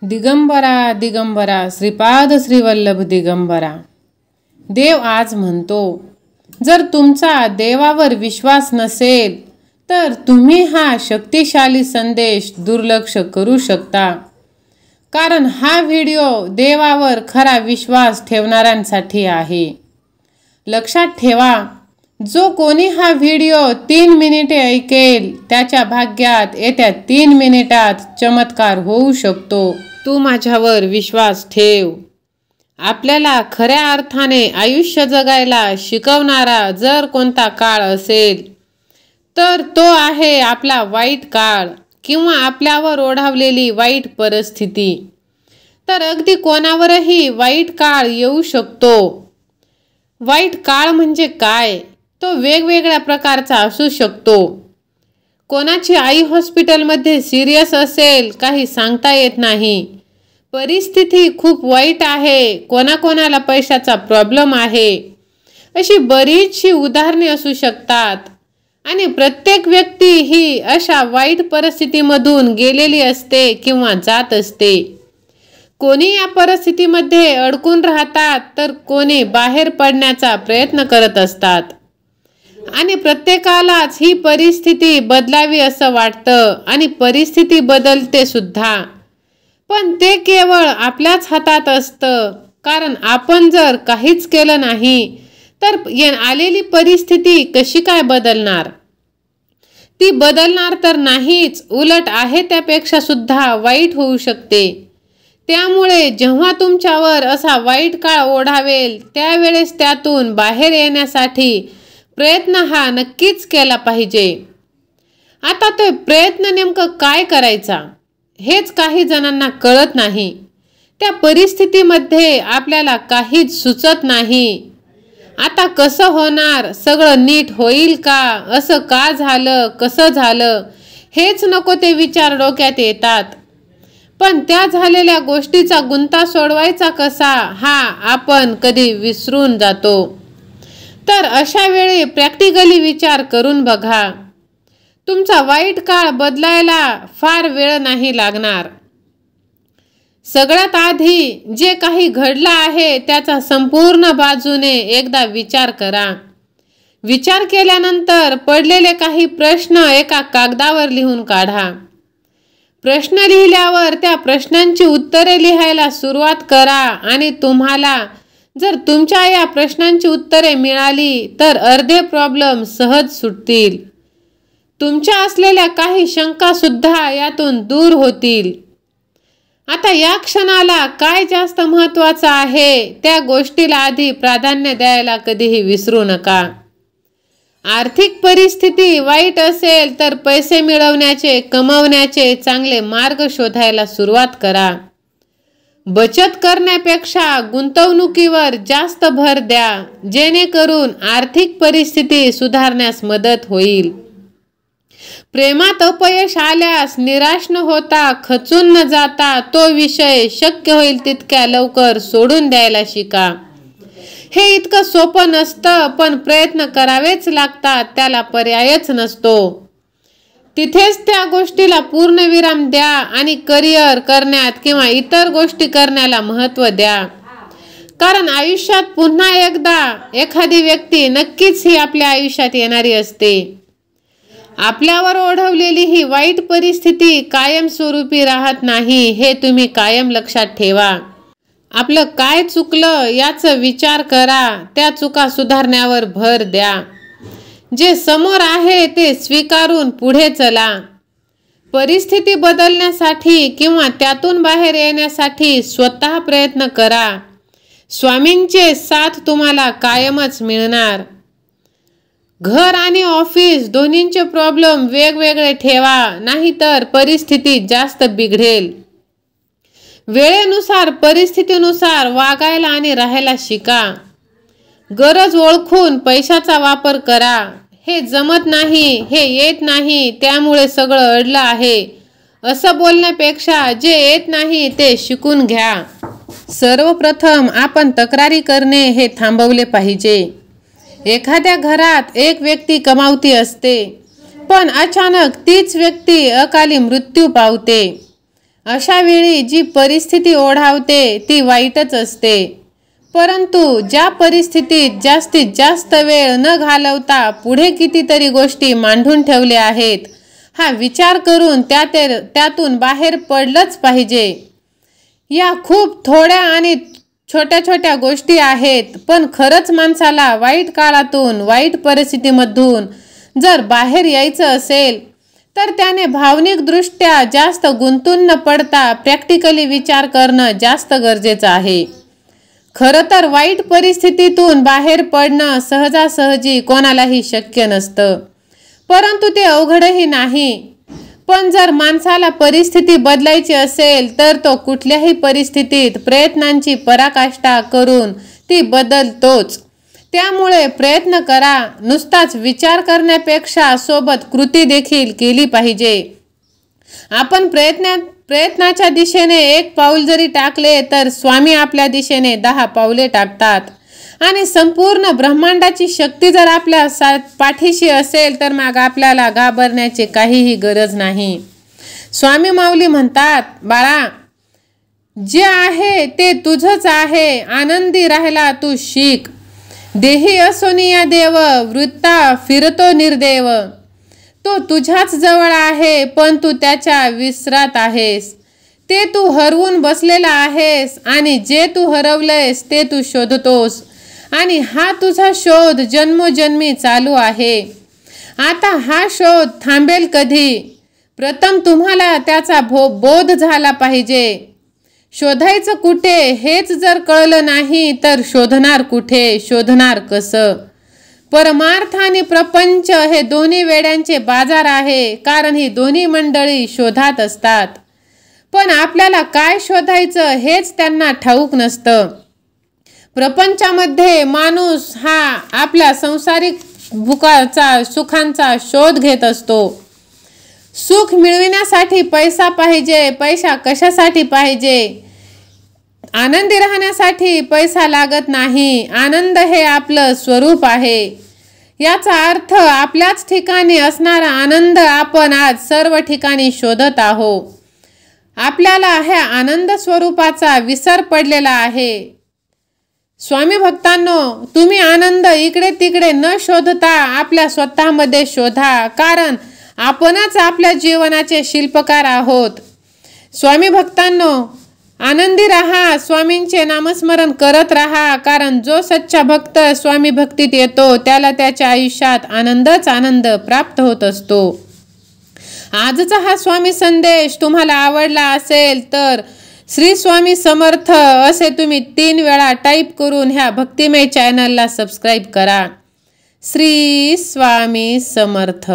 दिगंबरा दिगंबरा श्रीपाद श्रीवल्लभ दिगंबरा। देव आज म्हणतो, जर तुमचा देवावर विश्वास नसेल तर तुम्ही हा शक्तिशाली संदेश दुर्लक्ष करू शकता, कारण हा व्हिडिओ देवावर खरा विश्वास ठेवणाऱ्यांसाठी आहे। लक्षात ठेवा, जो कोणी हा व्हिडिओ 3 मिनिटे ऐकेल त्याच्या भाग्यात येत्या 3 मिनिटात चमत्कार होऊ शकतो। तू माझ्यावर विश्वास ठेव। आपल्याला खऱ्या अर्थाने आयुष्य जगायला शिकवणारा जर कोणता काळ असेल तर तो आहे आपला वाईट काळ किंवा आपल्यावर ओढावलेली वाईट परिस्थिती। तर अगदी कोणावरही वाईट काळ येऊ शकतो। वाईट काळ म्हणजे काय? तो वेगवेगळ्या प्रकारचा असू शकतो। कोणाची आई हॉस्पिटलमध्ये सिरियस असेल, काही सांगता येत नाही। परिस्थिती खूप वाईट आहे, कोणाकोणाला पैशाचा प्रॉब्लेम आहे। अशी बरीचशी उदाहरणे असू शकतात आणि प्रत्येक व्यक्ती ही अशा वाईट परिस्थितीमधून गेलेली असते किंवा जात असते। कोणी या परिस्थितीमध्ये अडकून राहतात तर कोणी बाहेर पडण्याचा प्रयत्न करत असतात आणि प्रत्येकालाच ही परिस्थिती बदलावी असं वाटतं आणि परिस्थिती बदलते सुद्धा, पण ते केवळ आपल्याच हातात असतं। कारण आपण जर काहीच केलं नाही तर आलेली परिस्थिती कशी काय बदलणार? ती बदलणार तर नाहीच, उलट आहे त्यापेक्षा सुद्धा वाईट होऊ शकते। त्यामुळे जेव्हा तुमच्यावर असा वाईट काळ ओढावेल त्यावेळेस त्यातून बाहेर येण्यासाठी प्रयत्न हा नक्कीच केला पाहिजे। आता तो प्रयत्न नेमकं काय करायचा हेच काही जणांना कळत नाही। त्या परिस्थितीमध्ये आपल्याला काहीच सुचत नाही। आता कसं होणार? सगळं नीट होईल का? असं का झालं? कसं झालं? हेच नको ते विचार डोक्यात येतात। पण त्या झालेल्या गोष्टीचा गुंता सोडवायचा कसा हा आपण कधी विसरून जातो। तर अशा वेळी प्रॅक्टिकली विचार करून बघा। तुमचा वाईट काळ बदलायला फार वेळ नाही लागणार। सगळ्यात आधी जे काही घडलं आहे त्याचा संपूर्ण बाजूने एकदा विचार करा। विचार केल्यानंतर पडलेले काही प्रश्न एका कागदावर लिहून काढा। प्रश्न लिहिल्यावर त्या प्रश्नांची उत्तरे लिहायला सुरुवात करा आणि तुम्हाला जर तुमच्या या प्रश्नांची उत्तरे मिळाली तर अर्धे प्रॉब्लेम सहज सुटतील। तुमच्या असलेल्या काही शंका सुद्धा यातून दूर होतील। आता या क्षणाला काय जास्त महत्त्वाचं आहे त्या गोष्टीला आधी प्राधान्य द्यायला कधीही विसरू नका। आर्थिक परिस्थिती वाईट असेल तर पैसे मिळवण्याचे, कमवण्याचे चांगले मार्ग शोधायला सुरुवात करा। बचत करण्यापेक्षा गुंतवणुकीवर जास्त भर द्या, जेणेकरून आर्थिक परिस्थिती सुधारण्यास मदत होईल। प्रेमात अपयश आल्यास निराश न होता, खचून न जाता तो विषय शक्य होईल तितक्या लवकर सोडून द्यायला शिका। हे इतकं सोपं नसतं, पण प्रयत्न करावेच लागतात, त्याला पर्यायच नसतो। तिथेच त्या गोष्टीला पूर्णविराम द्या आणि करिअर करण्यात किंवा इतर गोष्टी करण्याला महत्त्व द्या। कारण आयुष्यात पुन्हा एकदा एखादी व्यक्ती नक्कीच ही आपल्या आयुष्यात येणारी असते। आपल्यावर ओढवलेली ही वाईट परिस्थिती कायमस्वरूपी राहत नाही, हे तुम्ही कायम लक्षात ठेवा। आपलं काय चुकलं याचा विचार करा, त्या चुका सुधारण्यावर भर द्या। जे समोर आहे ते स्वीकारून पुढे चला। परिस्थिती बदलण्यासाठी किंवा त्यातून बाहेर येण्यासाठी स्वतः प्रयत्न करा। स्वामींचे साथ तुम्हाला कायमच मिळणार। घर आणि ऑफिस दोन्हींचे प्रॉब्लेम वेगवेगळे ठेवा, नाहीतर परिस्थिती जास्त बिघडेल। वेळेनुसार, परिस्थितीनुसार वागायला आणि राहायला शिका। गरज ओळखून पैशाचा वापर करा। हे जमत नाही, हे येत नाही, त्यामुळे सगळं अडलं आहे असं बोलण्यापेक्षा जे येत नाही ते शिकून घ्या। सर्वप्रथम आपण तक्रारी करणे हे थांबवले पाहिजे। एखाद्या घरात एक व्यक्ती कमावती असते, पण अचानक तीच व्यक्ती अकाली मृत्यू पावते। अशा वेळी जी परिस्थिती ओढावते ती वाईटच असते, परंतु ज्या परिस्थितीत जास्तीत जास्त वेळ न घालवता पुढे कितीतरी गोष्टी मांडून ठेवल्या आहेत, हा विचार करून त्यातून बाहेर पडलंच पाहिजे. या खूप थोड्या आणि छोट्या छोट्या गोष्टी आहेत, पण खरंच माणसाला वाईट काळातून, वाईट परिस्थितीमधून जर बाहेर यायचं असेल तर त्याने भावनिकदृष्ट्या जास्त गुंतून न पडता प्रॅक्टिकली विचार करणं जास्त गरजेचं आहे. खरं तर वाईट परिस्थितीतून बाहेर पडणं सहजासहजी कोणालाही शक्य नसतं, परंतु ते अवघडही नाही. पण जर माणसाला परिस्थिती बदलायची असेल तर तो कुठल्याही परिस्थितीत प्रयत्नांची पराकाष्ठा करून ती बदलतोच. त्यामुळे प्रयत्न करा. नुसताच विचार करण्यापेक्षा सोबत कृती देखील केली पाहिजे. आपण प्रयत्नाच्या दिशेने 1 पाऊल जरी टाकले तर स्वामी आपल्या दिशेने 10 पावले टाकतात. आणि संपूर्ण ब्रह्मांडाची शक्ती जर आपल्या पाठीशी असेल तर मग आपल्याला घाबरण्याची काहीही गरज नाही. स्वामी माऊली म्हणतात, बाळा, जे आहे ते तुझंच आहे, आनंदी राहायला तू शिक. देही असोनिया देव, वृत्ता फिरतो निर्देव. तो तुझ्याच जवळ आहे, पण तू त्याच्या विसरात आहेस. ते तू हरवून बसलेला आहेस आणि जे तू हरवलंयस ते तू शोधतोस. आणि हा तुझा शोध जन्मोजन्मी चालू आहे. आता हा शोध थांबेल कधी? प्रथम तुम्हाला त्याचा बोध झाला पाहिजे. शोधायचं कुठे हेच जर कळलं नाही तर शोधणार कुठे, शोधणार कसं? परमार्थ आणि प्रपंच हे दोन्ही वेड्यांचे बाजार आहे, कारण ही दोन्ही मंडळी शोधात असतात. पण आपल्याला काय शोधायचं हेच त्यांना ठाऊक नसतं. प्रपंचामध्ये माणूस हा आपल्या सांसारिक सुखांचा शोध घेत असतो. सुख मिळविण्यासाठी पैसा पाहिजे. पैसा कशासाठी पाहिजे? आनंदी राहण्यासाठी पैसा लागत नाही. आनंद हे आपलं स्वरूप आहे. याचा अर्थ आपल्याच ठिकाणी असणारा आनंद आपण आज सर्व ठिकाणी शोधत आहोत. आपल्याला ह्या आनंद स्वरूपाचा विसर पडलेला आहे. स्वामी भक्तांनो, तुम्ही आनंद इकडे तिकडे न शोधता आपल्या स्वतःमध्ये शोधा, कारण आपणच आपल्या जीवनाचे शिल्पकार आहोत. स्वामी भक्तांनो, आनंदी राहा, स्वामींचे नामस्मरण करत राहा, कारण जो सच्चा भक्त स्वामी भक्तीत येतो त्याला त्याच्या आयुष्यात आनंदच आनंद प्राप्त होत असतो. आजचा हा स्वामी संदेश तुम्हाला आवडला असेल तर श्री स्वामी समर्थ असे तुम्ही 3 वेळा टाईप करून ह्या भक्तिमय चॅनलला सबस्क्राईब करा. श्री स्वामी समर्थ.